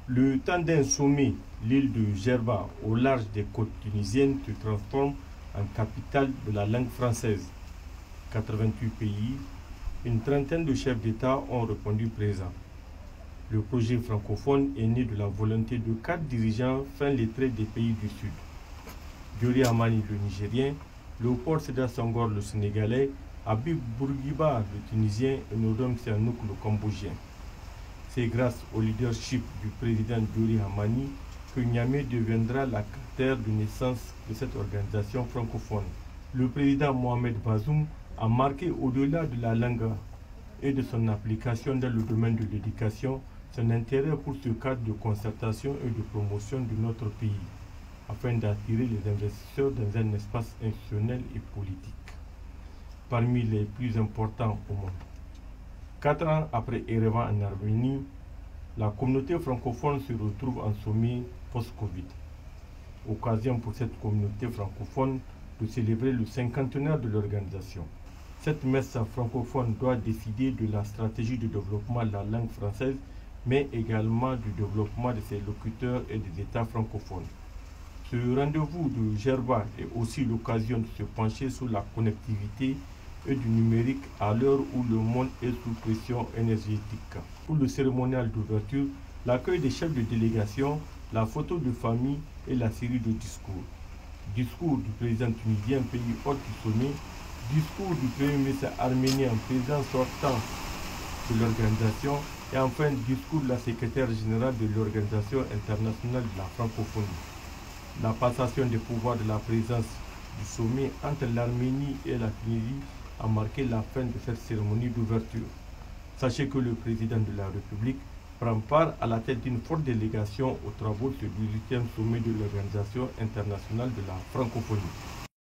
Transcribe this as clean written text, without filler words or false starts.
Le temps d'un sommet, l'île de Gerba, au large des côtes tunisiennes, se transforme en capitale de la langue française. 88 pays, une trentaine de chefs d'État ont répondu présents. Le projet francophone est né de la volonté de 4 dirigeants fin lettrés des pays du Sud. Diori Hamani, le Nigérien, Léopold Sédar Senghor, le Sénégalais, Habib Bourguiba, le Tunisien et Norodom Sihanouk, le Cambodgien. C'est grâce au leadership du président Diori Hamani que Niamey deviendra la terre de naissance de cette organisation francophone. Le président Mohamed Bazoum a marqué au-delà de la langue et de son application dans le domaine de l'éducation son intérêt pour ce cadre de concertation et de promotion de notre pays, afin d'attirer les investisseurs dans un espace institutionnel et politique, parmi les plus importants au monde. 4 ans après Erevan en Arménie, la communauté francophone se retrouve en sommet post-Covid. Occasion pour cette communauté francophone de célébrer le 50e de l'organisation. Cette messe francophone doit décider de la stratégie de développement de la langue française, mais également du développement de ses locuteurs et des États francophones. Ce rendez-vous de Gerba est aussi l'occasion de se pencher sur la connectivité et du numérique à l'heure où le monde est sous pression énergétique. Pour le cérémonial d'ouverture, l'accueil des chefs de délégation, la photo de famille et la série de discours. Discours du président tunisien, pays hôte du sommet, discours du premier ministre arménien, président sortant de l'organisation, et enfin discours de la secrétaire générale de l'Organisation internationale de la francophonie. La passation des pouvoirs de la présidence du sommet entre l'Arménie et la Tunisie a marqué la fin de cette cérémonie d'ouverture. Sachez que le président de la République prend part à la tête d'une forte délégation aux travaux du 18e sommet de l'Organisation internationale de la francophonie.